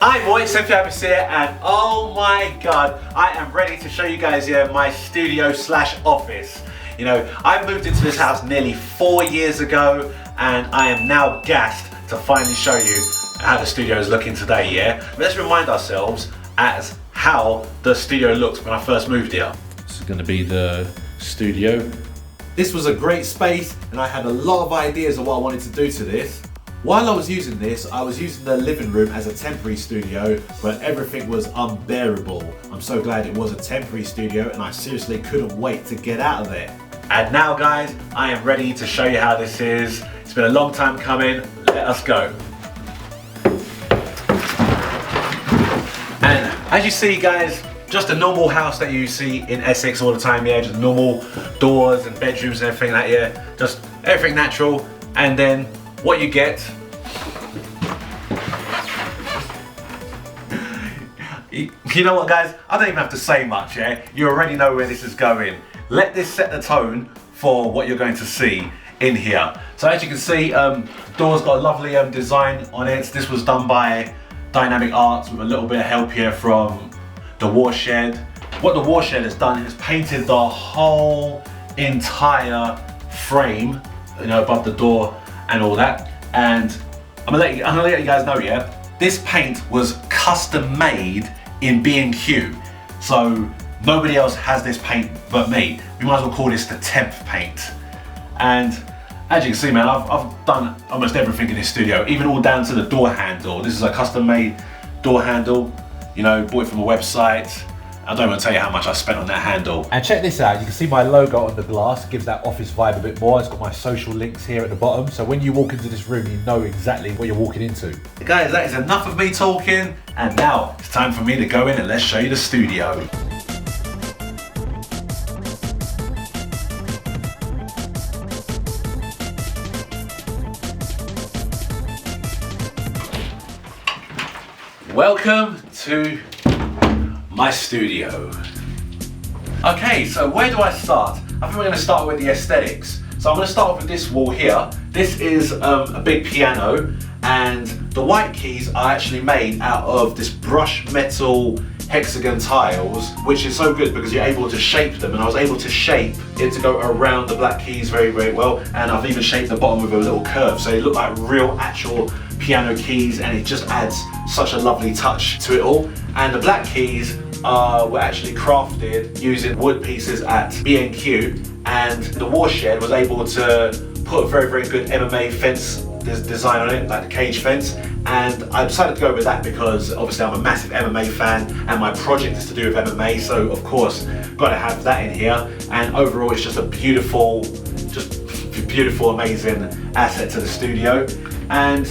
Hi boys, Happy here, and oh my god, I am ready to show you guys my studio slash office. You know, I moved into this house nearly 4 years ago, and I am now gassed to finally show you how the studio is looking today, yeah? Let's remind ourselves as how the studio looked when I first moved here. This is going to be the studio. This was a great space, and I had a lot of ideas of what I wanted to do to this. While I was using this, I was using the living room as a temporary studio, but everything was unbearable. I'm so glad it was a temporary studio, and I seriously couldn't wait to get out of there. And now guys, I am ready to show you how this is. It's been a long time coming, let us go. And as you see guys, just a normal house that you see in Essex all the time, yeah, just normal doors and bedrooms and everything like that, yeah, just everything natural. And then what you get, you know what guys, I don't even have to say much, yeah? You already know where this is going. Let this set the tone for what you're going to see in here. So as you can see, door's got a lovely design on it. This was done by Dynamic Arts with a little bit of help here from the Warshed. What the Warshed has done is painted the whole entire frame, you know, above the door and all that. And I'm gonna let you guys know, yeah, this paint was custom made in B&Q, so nobody else has this paint but me. We might as well call this the temp paint. And as you can see, man, I've done almost everything in this studio, even all down to the door handle. This is a custom made door handle, you know, bought it from a website. I don't want to tell you how much I spent on that handle. And check this out, you can see my logo on the glass, gives that office vibe a bit more. It's got my social links here at the bottom, so when you walk into this room, you know exactly what you're walking into. Guys, that is enough of me talking, and now it's time for me to go in and let's show you the studio. Welcome to my studio. Okay, so where do I start? I think we're going to start with the aesthetics. So I'm going to start off with this wall here. This is a big piano, and the white keys are actually made out of this brushed metal hexagon tiles, which is so good because you're able to shape them, and I was able to shape it to go around the black keys very, very well, and I've even shaped the bottom with a little curve, so they look like real actual piano keys, and it just adds such a lovely touch to it all. And the black keys were actually crafted using wood pieces at B&Q, and the Warshed was able to put a very, very good MMA fence design on it, like the cage fence, and I decided to go with that because obviously I'm a massive MMA fan and my project is to do with MMA, so of course got to have that in here. And overall it's just a beautiful, amazing asset to the studio. And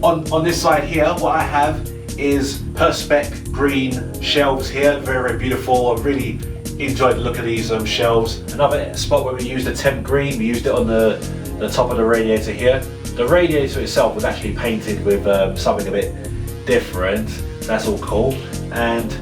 on this side here, what I have is Perspex green shelves here, very, very beautiful. I really enjoyed the look of these shelves. Another spot where we used the temp green, we used it on the top of the radiator here. The radiator itself was actually painted with something a bit different, so that's all cool. And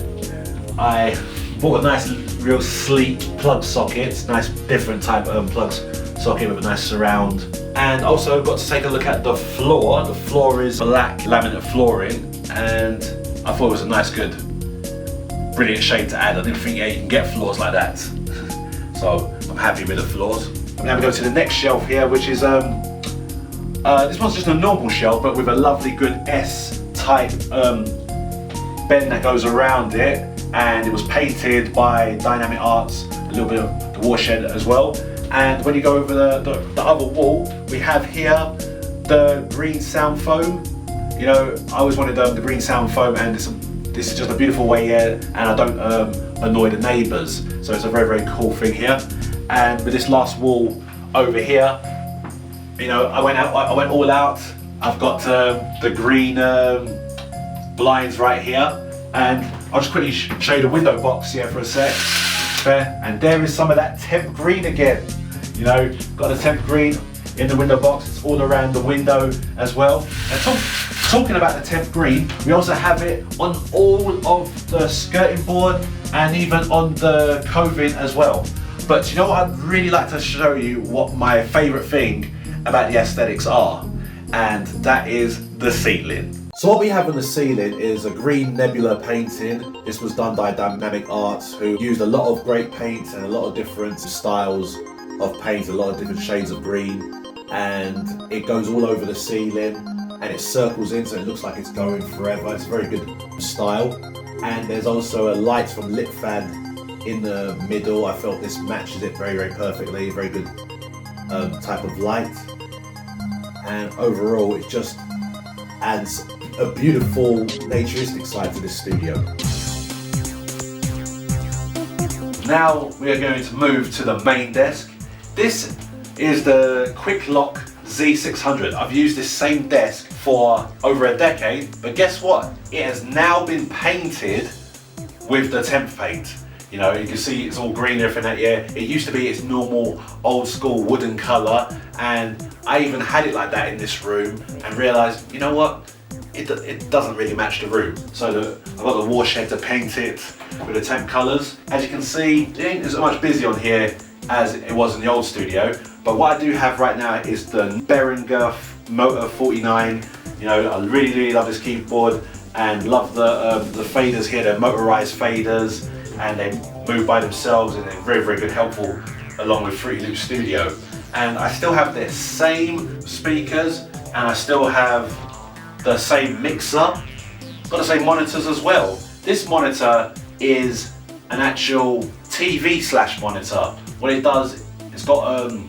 I bought a nice, real sleek plug socket, nice different type of plug socket with a nice surround. And also got to take a look at the floor. The floor is black laminate flooring, and I thought it was a nice, good, brilliant shade to add. I didn't think, yeah, you can get floors like that. So I'm happy with the floors. Now we go to the next shelf here, which is this one's just a normal shelf, but with a lovely good S-type bend that goes around it, and it was painted by Dynamic Arts, a little bit of the Warshed as well. And when you go over the other wall, we have here the green sound foam. You know, I always wanted the green sound foam, and this is just a beautiful way here, and I don't annoy the neighbours. So it's a very, very cool thing here. And with this last wall over here, you know, I went all out. I've got the green blinds right here, and I'll just quickly show you the window box here for a sec. There, and there is some of that temp green again. You know, got the temp green in the window box. It's all around the window as well. And talking about the temp green, we also have it on all of the skirting board and even on the coving as well. But you know what, I'd really like to show you what my favourite thing about the aesthetics are, and that is the ceiling. So what we have on the ceiling is a green nebula painting. This was done by Dynamic Arts, who used a lot of great paints and a lot of different styles of paint, a lot of different shades of green, and it goes all over the ceiling and it circles in so it looks like it's going forever. It's a very good style. And there's also a light from Lit Fan in the middle. I felt this matches it very, very perfectly. Very good type of light. And overall, it just adds a beautiful naturistic side to this studio. Now we are going to move to the main desk. This is the Quick Lock Z600. I've used this same desk for over a decade, but guess what? It has now been painted with the temp paint. You know, you can see it's all green and everything out here. It used to be its normal old school wooden colour, and I even had it like that in this room and realised, you know what? It doesn't really match the room. So I've got the warshed to paint it with the temp colours. As you can see, it ain't as much busy on here as it was in the old studio, but what I do have right now is the Behringer Motor 49. You know, I really love this keyboard and love the faders here. They're motorized faders and they move by themselves and they're very good, helpful along with Fruity Loop Studio. And I still have the same speakers and I still have the same mixer, got the same monitors as well. This monitor is an actual TV / monitor. What it does, it's got I can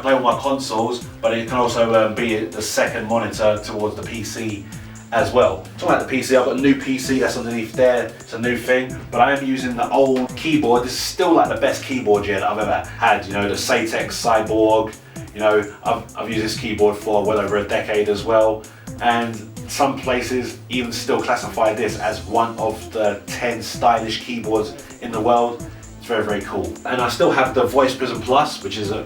play all my consoles, but it can also be the second monitor towards the PC as well. Talking about the PC, I've got a new PC that's underneath there. It's a new thing, but I am using the old keyboard. This is still like the best keyboard that I've ever had. You know, the Satex Cyborg. You know, I've used this keyboard for well over a decade as well, and some places even still classify this as one of the 10 stylish keyboards in the world. It's very cool. And I still have the Voice Prism Plus, which is one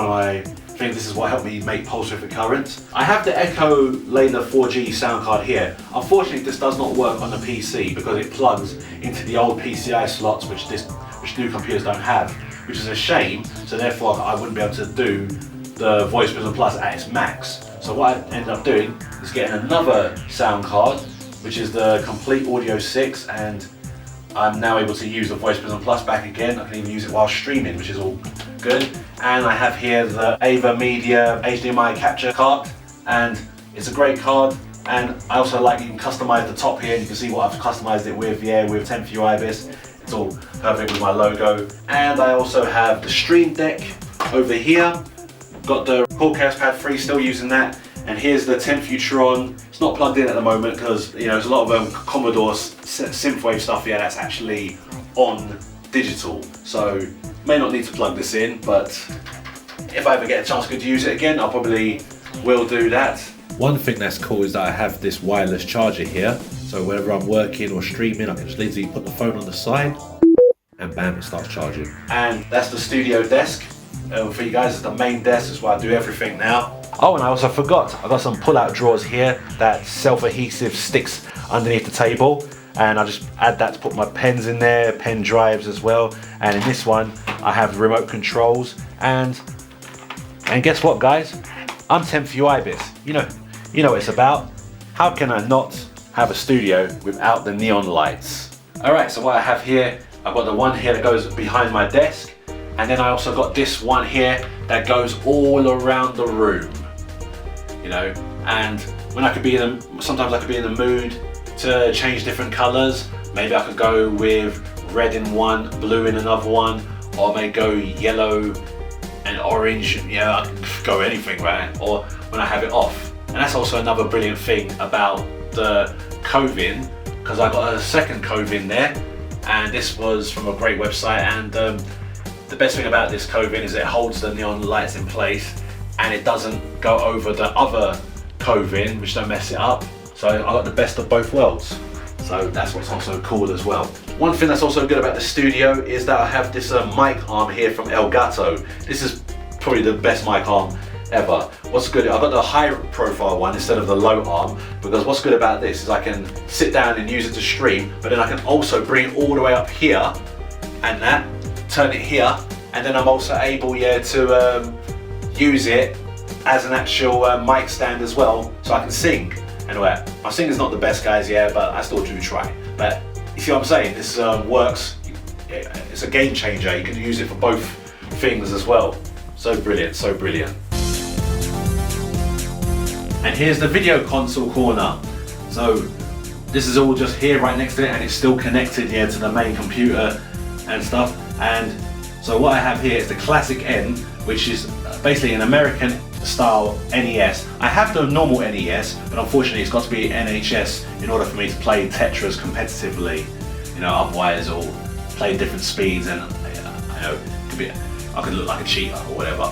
of my, I think this is what helped me make pulse-width current. I have the Echo Layla 4G sound card here. Unfortunately, this does not work on the PC because it plugs into the old PCI slots, which new computers don't have, which is a shame. So therefore, I wouldn't be able to do the Voice Prism Plus at its max. So what I ended up doing is getting another sound card, which is the Complete Audio 6, and I'm now able to use the Voice Prism Plus back again. I can even use it while streaming, which is all good. And I have here the Ava Media HDMI capture card, and it's a great card. And I also like you can customize the top here, and you can see what I've customized it with, with 10-view IBIS. It's all perfect with my logo. And I also have the Stream Deck over here. Got the Coolcast Pad 3, still using that. And here's the 10th Utron. It's not plugged in at the moment because there's a lot of Commodore synthwave stuff here that's actually on digital. So may not need to plug this in, but if I ever get a chance to use it again, I'll probably will do that. One thing that's cool is that I have this wireless charger here. So whenever I'm working or streaming, I can just easily put the phone on the side and bam, it starts charging. And that's the studio desk. For you guys, it's the main desk. That's where I do everything now. Oh, and I also forgot, I got some pull-out drawers here that self-adhesive sticks underneath the table, and I just add that to put my pens in there, pen drives as well. And in this one, I have remote controls, and guess what, guys? I'm 10-view IBIS. You know what it's about. How can I not have a studio without the neon lights? All right, so what I have here, I've got the one here that goes behind my desk. And then I also got this one here that goes all around the room, and when sometimes I could be in the mood to change different colors. Maybe I could go with red in one, blue in another one, or maybe go yellow and orange. I can go anything, right? Or when I have it off. And that's also another brilliant thing about the Covin, because I got a second Covin there, and this was from a great website. And the best thing about this Covin is it holds the neon lights in place and it doesn't go over the other Covin, which don't mess it up. So I got the best of both worlds. So that's what's also cool as well. One thing that's also good about the studio is that I have this mic arm here from Elgato. This is probably the best mic arm ever. What's good, I've got the high profile one instead of the low arm, because what's good about this is I can sit down and use it to stream, but then I can also bring it all the way up here and turn it here, and then I'm also able to use it as an actual mic stand as well, so I can sing. Anyway, my singing's not the best, guys, yeah, but I still do try. But you see what I'm saying? This works. It's a game changer. You can use it for both things as well. So brilliant, so brilliant. And here's the video console corner. So this is all just here right next to it, and it's still connected here to the main computer and stuff. And so what I have here is the Classic N, which is basically an American style NES. I have the normal NES, but unfortunately it's got to be NHS in order for me to play Tetris competitively. You know, otherwise it'll play different speeds, and I know I could look like a cheater or whatever.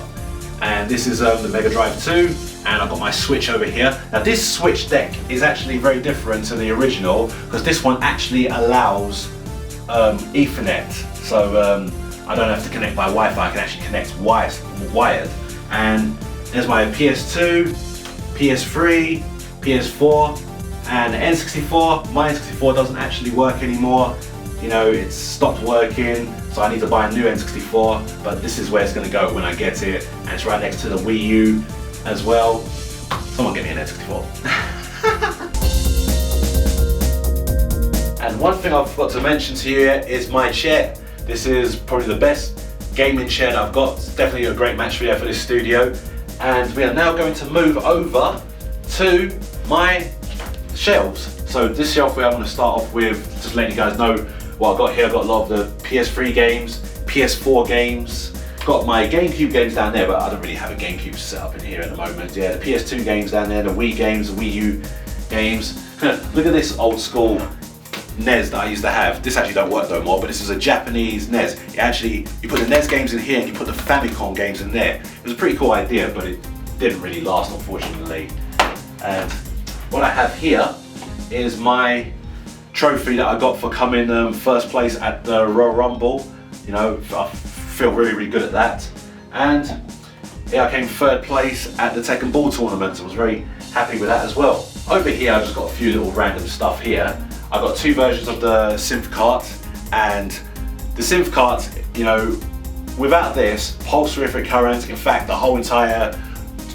And this is the Mega Drive 2, and I've got my Switch over here. Now this Switch deck is actually very different to the original, because this one actually allows Ethernet. So I don't have to connect by Wi-Fi, I can actually connect wired. And there's my PS2, PS3, PS4, and N64. My N64 doesn't actually work anymore. You know, it's stopped working, so I need to buy a new N64, but this is where it's going to go when I get it, and it's right next to the Wii U as well. Someone get me an N64. And one thing I forgot to mention to you is my chair. This is probably the best gaming chair that I've got. It's definitely a great match for this studio. And we are now going to move over to my shelves. So this shelf I'm going to start off with, just letting you guys know what I've got here. I've got a lot of the PS3 games, PS4 games, got my GameCube games down there, but I don't really have a GameCube set up in here at the moment. Yeah, the PS2 games down there, the Wii games, the Wii U games. Look at this old school NES that I used to have. This actually don't work no more, but this is a Japanese NES. You put the NES games in here and you put the Famicom games in there. It was a pretty cool idea, but it didn't really last, unfortunately. And what I have here is my trophy that I got for coming first place at the Royal Rumble. You know, I feel really, really good at that. And yeah, I came third place at the Tekken Ball tournament, so I was very happy with that as well. Over here, I've just got a few little random stuff here. I've got two versions of the synth cart, and the synth cart, you know, without this, Pulsarific Current, in fact, the whole entire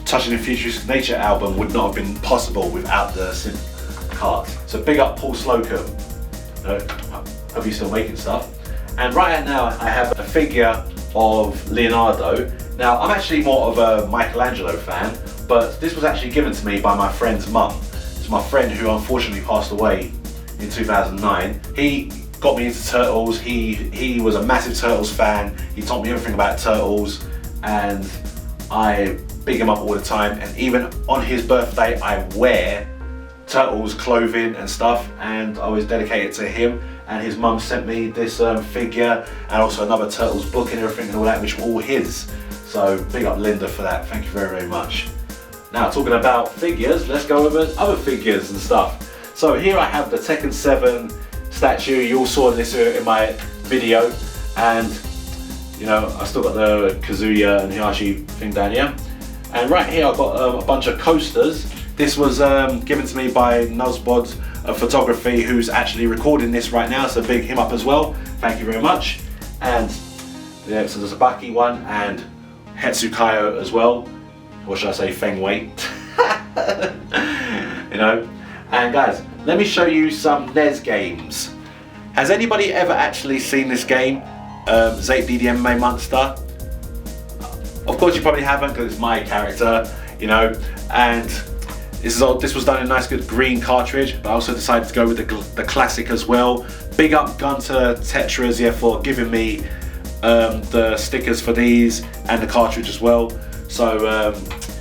Touching the Futuristic Nature album would not have been possible without the synth cart. So big up Paul Slocum. Hope you're still making stuff. And right now, I have a figure of Leonardo. Now, I'm actually more of a Michelangelo fan, but this was actually given to me by my friend's mum. It's my friend who unfortunately passed away in 2009. He got me into Turtles. He was a massive Turtles fan. He taught me everything about Turtles, and I big him up all the time. And even on his birthday, I wear Turtles clothing and stuff, and I was dedicated to him. And his mum sent me this figure, and also another Turtles book and everything and all that, which were all his. So big up Linda for that. Thank you very, very much. Now, talking about figures, let's go over other figures and stuff. So here I have the Tekken 7 statue. You all saw this in my video, and you know, I still got the Kazuya and Hiyashi thing down here. And right here I've got a bunch of coasters. This was given to me by Nosbod Photography, who's actually recording this right now, so big him up as well. Thank you very much. And yeah, so there's a Baki one and Hetsukayo as well. Or should I say Feng Wei? You know. And guys, let me show you some NES games. Has anybody ever actually seen this game, Zape the MMA Monster? Of course you probably haven't, because it's my character, you know. And this was done in a nice good green cartridge, but I also decided to go with the classic as well. Big up Gunter Tetras, yeah, for giving me the stickers for these and the cartridge as well. So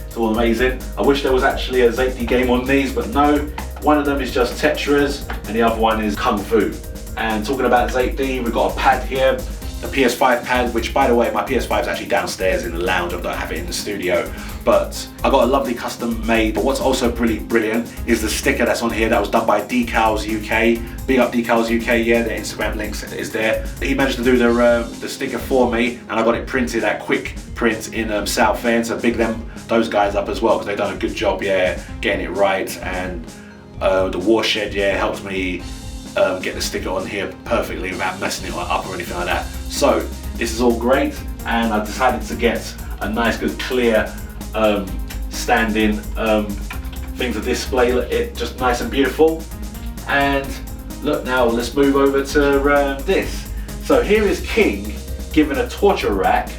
it's all amazing. I wish there was actually a Zape game on these, but no. One of them is just Tetras and the other one is Kung Fu. And talking about Zape, we've got a pad here, a PS5 pad, which by the way, my PS5 is actually downstairs in the lounge. I don't have it in the studio, but I got a lovely custom made. But what's also really brilliant is the sticker that's on here that was done by Decals UK. Big up Decals UK, yeah, their Instagram links is there. He managed to do the sticker for me, and I got it printed at Quick Print in Southend, so big those guys up as well, because they've done a good job, yeah, getting it right. And the Warshed, yeah, helps me get the sticker on here perfectly without messing it up or anything like that. So this is all great, and I decided to get a nice good clear standing thing to display it just nice and beautiful. And look, now let's move over to this. So here is King giving a torture rack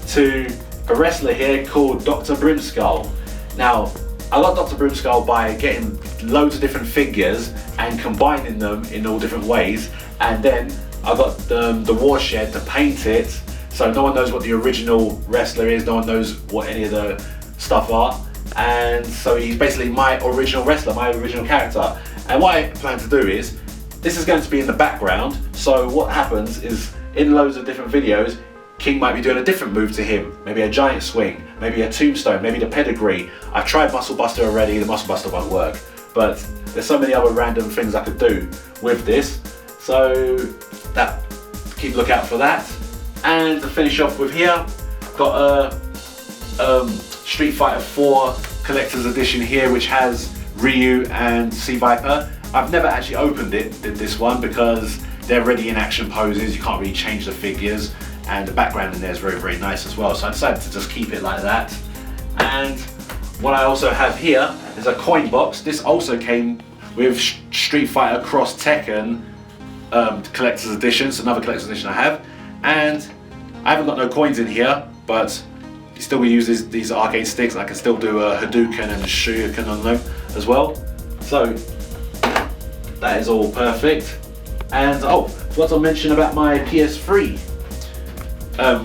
to a wrestler here called Dr. Brimskull. Now, I got Dr. Brimskull by getting loads of different figures and combining them in all different ways, and then I got the Warshed to paint it so no one knows what the original wrestler is, no one knows what any of the stuff are, and so he's basically my original wrestler, my original character. And what I plan to do is, this is going to be in the background, so what happens is in loads of different videos, King might be doing a different move to him, maybe a giant swing, maybe a tombstone, maybe the pedigree. I've tried Muscle Buster already, the Muscle Buster won't work, but there's so many other random things I could do with this, so that, keep a look out for that. And to finish off with here, got a Street Fighter 4 Collector's Edition here, which has Ryu and Sea Viper. I've never actually opened this one, because they're already in action poses, you can't really change the figures, and the background in there is very, very nice as well, so I decided to just keep it like that. And what I also have here is a coin box. This also came with Street Fighter Cross Tekken Collector's Edition, so another Collector's Edition I have. And I haven't got no coins in here, but you still use these arcade sticks, and I can still do a Hadouken and a Shoryuken on them as well. So that is all perfect. And oh, forgot to mention about my PS3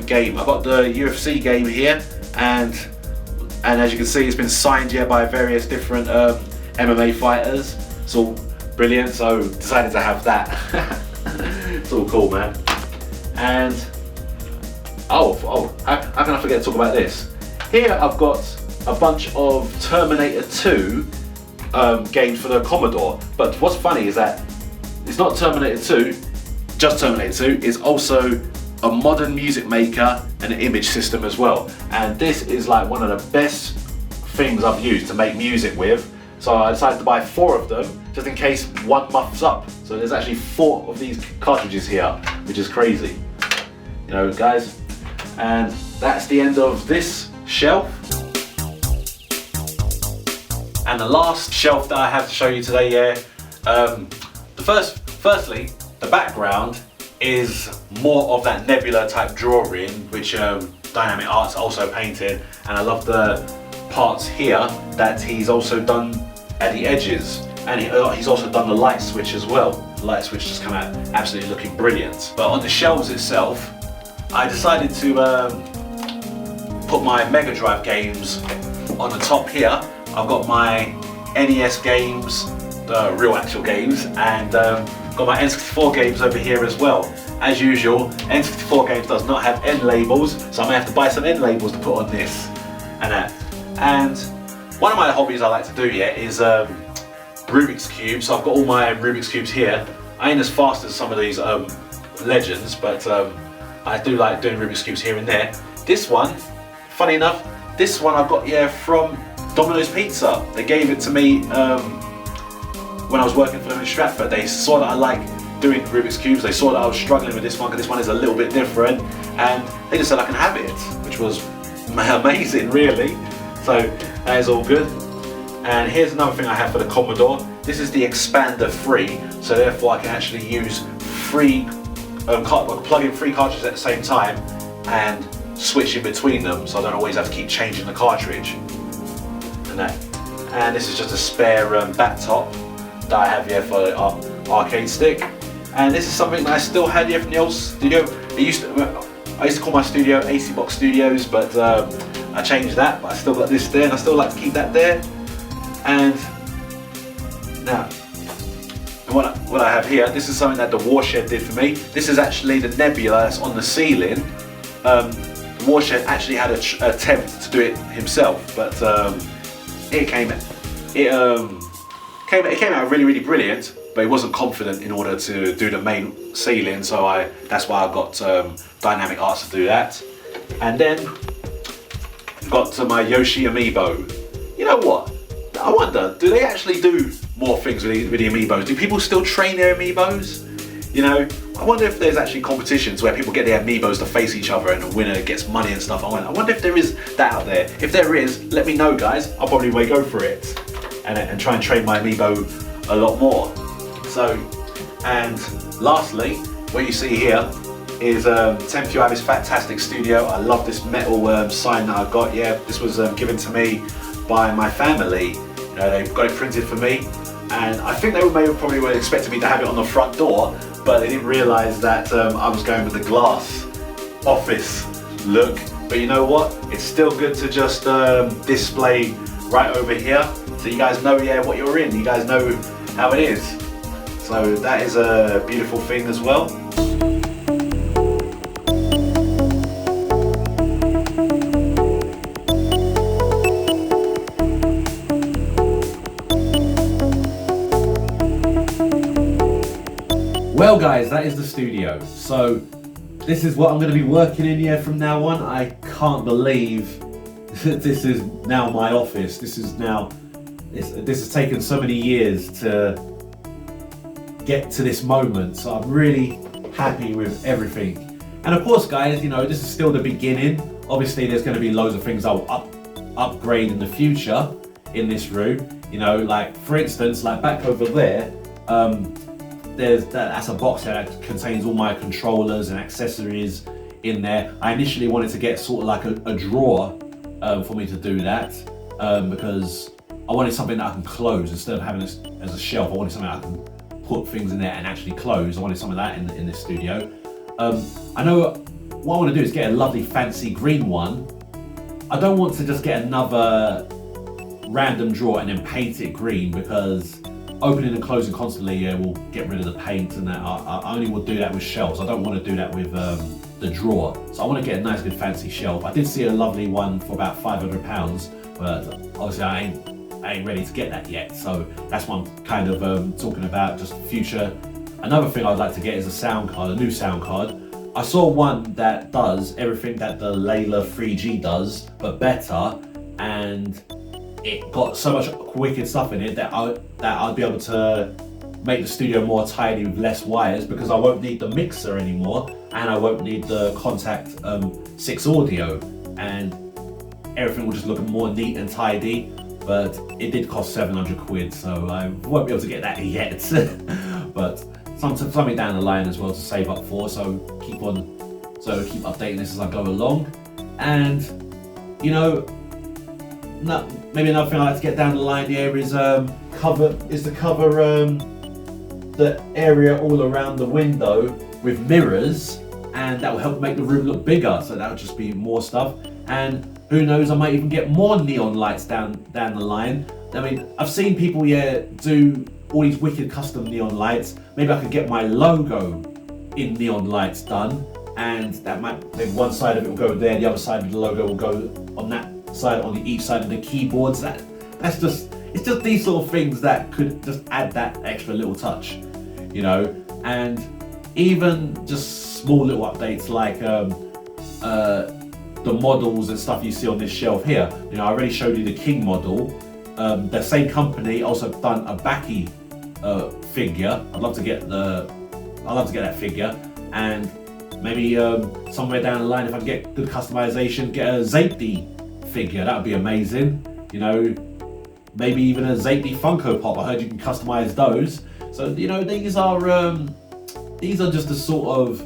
game. I've got the UFC game here, and as you can see, it's been signed here by various different MMA fighters. It's all brilliant, so decided to have that. It's all cool, man. And oh, how can I forget to talk about this? Here I've got a bunch of Terminator 2 games for the Commodore, but what's funny is that it's not Terminator 2, just Terminator 2, it's also a modern music maker and an image system as well. And this is like one of the best things I've used to make music with. So I decided to buy 4 of them, just in case one muffs up. So there's actually 4 of these cartridges here, which is crazy. You know, guys. And that's the end of this shelf. And the last shelf that I have to show you today, firstly, the background is more of that Nebula type drawing, which Dynamic Arts also painted, and I love the parts here that he's also done at the edges, and he's also done the light switch as well. The light switch just come out absolutely looking brilliant. But on the shelves itself, I decided to put my Mega Drive games on the top here. I've got my NES games, the real actual games, and got my N64 games over here as well. As usual, N64 games does not have end labels, so I'm gonna have to buy some end labels to put on this and that. And one of my hobbies I like to do here is Rubik's Cubes. So I've got all my Rubik's Cubes here. I ain't as fast as some of these legends, but I do like doing Rubik's Cubes here and there. This one, funny enough, this one I got here from Domino's Pizza. They gave it to me when I was working for them in Stratford. They saw that I like doing Rubik's Cubes, they saw that I was struggling with this one, because this one is a little bit different, and they just said I can have it, which was amazing, really. So that is all good. And here's another thing I have for the Commodore. This is the Expander 3, so therefore I can actually use plug in 3 cartridges at the same time and switch in between them, so I don't always have to keep changing the cartridge. And that. And this is just a spare back top that I have here for the arcade stick. And this is something that I still had here from the old studio. I used to call my studio AC Box Studios, but I changed that. But I still got this there, and I still like to keep that there. And now, what I have here, this is something that the Warshed did for me. This is actually the Nebula that's on the ceiling. The Warshed actually had an attempt to do it himself, but it came out really, really brilliant. But he wasn't confident in order to do the main ceiling, so that's why I got Dynamic Arts to do that. And then got my Yoshi amiibo. You know what? I wonder, do they actually do more things with the amiibos? Do people still train their amiibos? You know, I wonder if there's actually competitions where people get their amiibos to face each other and the winner gets money and stuff. I wonder if there is that out there. If there is, let me know, guys. I'll probably go for it. and try and train my amiibo a lot more. So, and lastly, what you see here is 10th you have this fantastic studio. I love this metal sign that I got. Yeah, this was given to me by my family. You know, they've got it printed for me, and I think they probably were expecting me to have it on the front door, but they didn't realise that I was going with the glass office look. But you know what? It's still good to just display right over here, so you guys know, yeah, what you're in. You guys know how it is. So that is a beautiful thing as well. Well guys, that is the studio. So this is what I'm going to be working in here from now on. I can't believe that this is now my office. This has taken so many years to get to this moment. So I'm really happy with everything. And of course guys, you know, this is still the beginning. Obviously there's going to be loads of things I'll upgrade in the future in this room. You know, like for instance, like back over there, that's a box that contains all my controllers and accessories in there. I initially wanted to get sort of like a drawer for me to do that because I wanted something that I can close instead of having this as a shelf. I wanted something I can put things in there and actually close. I wanted something like that in this studio. I know what I want to do is get a lovely fancy green one. I don't want to just get another random drawer and then paint it green, because opening and closing constantly will get rid of the paint and that. I only will do that with shelves. I don't want to do that with the drawer. So I want to get a nice good fancy shelf. I did see a lovely one for about £500, but obviously I ain't ready to get that yet. So that's what I'm kind of talking about, just future. Another thing I'd like to get is a sound card, a new sound card. I saw one that does everything that the Layla 3G does, but better, and it got so much wicked stuff in it that I'd be able to make the studio more tidy with less wires, because I won't need the mixer anymore, and I won't need the Contact 6 audio, and everything will just look more neat and tidy. But it did cost 700 quid, so I won't be able to get that yet. But something down the line as well to save up for. So keep updating this as I go along. And you know, maybe another thing I like to get down the line here is to cover the area all around the window with mirrors, and that will help make the room look bigger. So that would just be more stuff. And who knows, I might even get more neon lights down the line. I mean, I've seen people do all these wicked custom neon lights. Maybe I could get my logo in neon lights done, and that maybe one side of it will go there, the other side of the logo will go on that side, on each side of the keyboards. It's just these sort of things that could just add that extra little touch, you know. And even just small little updates like the models and stuff you see on this shelf here. You know, I already showed you the King model. The same company also done a Baki figure. I'd love to get that figure, and maybe somewhere down the line, if I can get good customization, get a Zapdi figure. That would be amazing. You know, maybe even a Zapdi Funko Pop. I heard you can customize those. So you know, these are just the sort of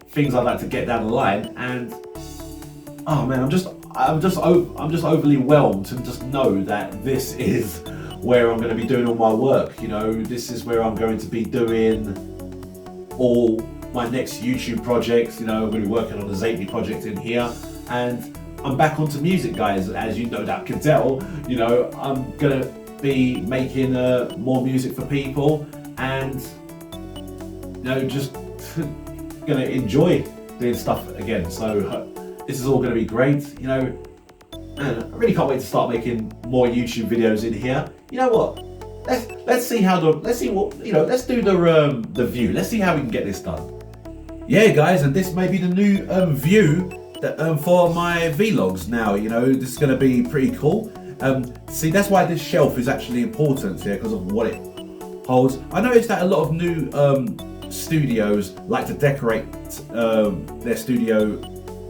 things I'd like to get down the line. And oh man, I'm just overly whelmed to just know that this is where I'm going to be doing all my work. You know, this is where I'm going to be doing all my next YouTube projects. You know, I'm going to be working on the Zapdi project in here, and I'm back onto music, guys. As you no doubt can tell, you know, I'm going to be making more music for people, and you know, just going to enjoy doing stuff again. So this is all going to be great, you know, and I really can't wait to start making more YouTube videos in here. You know what? Let's do the view. Let's see how we can get this done. Yeah, guys, and this may be the new view that for my vlogs now. You know, this is going to be pretty cool. See, that's why this shelf is actually important here, because of what it holds. I noticed that a lot of new studios like to decorate their studio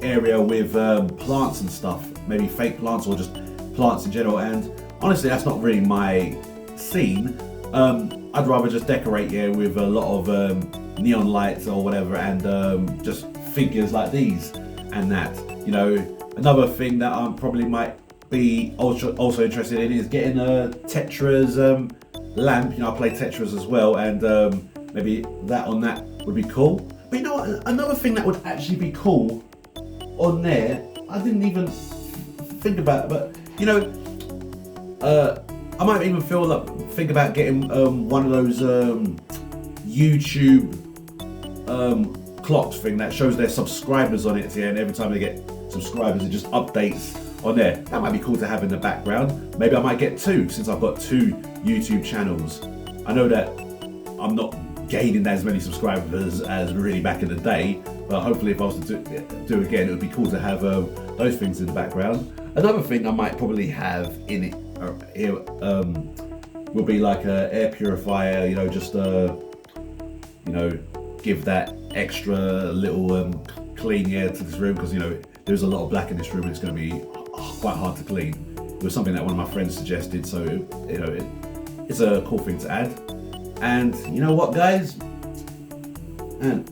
area with plants and stuff, maybe fake plants or just plants in general. And honestly, that's not really my scene. I'd rather just decorate here with a lot of neon lights or whatever, and just figures like these and that. You know, another thing that I probably might be also interested in is getting a Tetris lamp. You know, I play Tetris as well, and maybe that on that would be cool. But you know what? Another thing that would actually be cool on there, I didn't even think about it, but you know, I might even think about getting one of those YouTube clocks thing that shows their subscribers on it, and every time they get subscribers it just updates on there. That might be cool to have in the background. Maybe I might get two, since I've got two YouTube channels. I know that I'm not gaining as many subscribers as really back in the day, but hopefully if I was to do again, it would be cool to have those things in the background. Another thing I might probably have in it here will be like a air purifier, you know, just you know, give that extra little clean air to this room, because you know there's a lot of black in this room and it's going to be quite hard to clean. It was something that one of my friends suggested, so you know it's a cool thing to add. And you know what, guys, and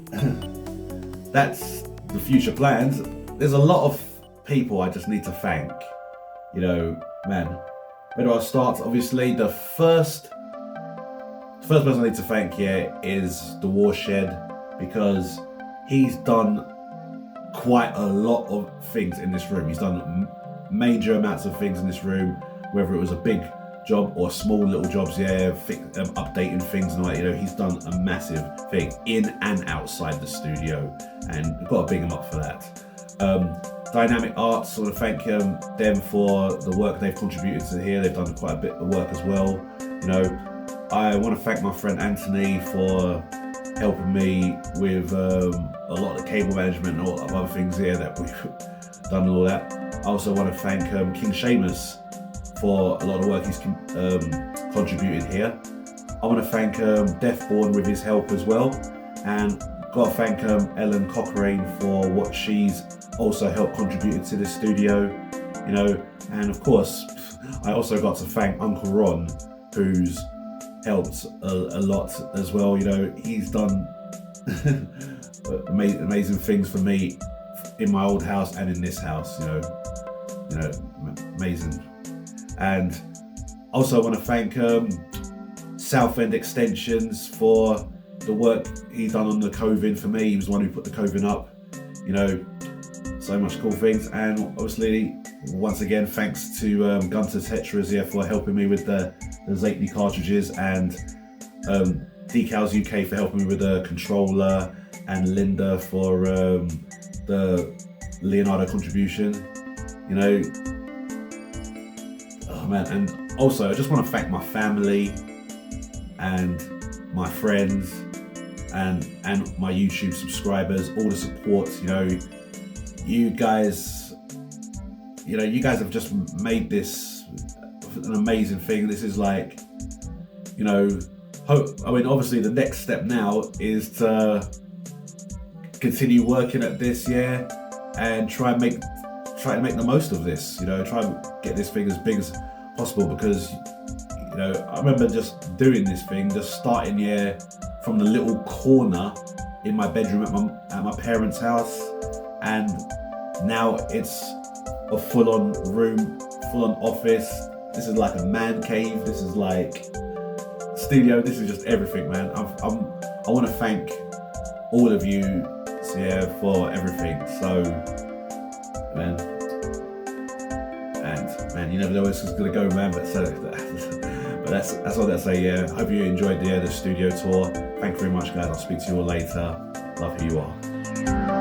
that's the future plans. There's a lot of people I just need to thank. You know, man, where do I start? Obviously, the first person I need to thank here is the Warshed, because he's done quite a lot of things in this room. He's done major amounts of things in this room, whether it was a big job or small little jobs, yeah, updating things and all that. You know, he's done a massive thing in and outside the studio, and we've got to big him up for that. Dynamic Arts, I want to thank them for the work they've contributed to here. They've done quite a bit of work as well. You know, I want to thank my friend Anthony for helping me with a lot of cable management and all of other things here that we've done and all that. I also want to thank King Seamus for a lot of work he's contributed here. I want to thank Deathborn with his help as well, and got to thank Ellen Cochrane for what she's also helped contributed to this studio, you know. And of course, I also got to thank Uncle Ron, who's helped a lot as well. You know, he's done amazing things for me in my old house and in this house. You know, amazing. And also I want to thank Southend Extensions for the work he's done on the coving for me. He was the one who put the coving up. You know, so much cool things. And obviously, once again, thanks to Gunter Tetras here for helping me with the Zately cartridges, and Decals UK for helping me with the controller, and Linda for the Leonardo contribution. You know, oh man. And also I just want to thank my family and my friends and my YouTube subscribers, all the support. You know, you guys have just made this an amazing thing. This is like, you know, I mean, obviously the next step now is to continue working at this year and try to make the most of this. You know, try and get this thing as big as possible, because you know, I remember just doing this thing, just starting here from the little corner in my bedroom at my parents' house, and now it's a full-on room, full-on office. This is like a man cave. This is like studio. This is just everything, man. I want to thank all of you, for everything. So, man, you never know where this is gonna go, man. But that's all I say. Yeah, hope you enjoyed the studio tour. Thank you very much, guys. I'll speak to you all later. Love who you are.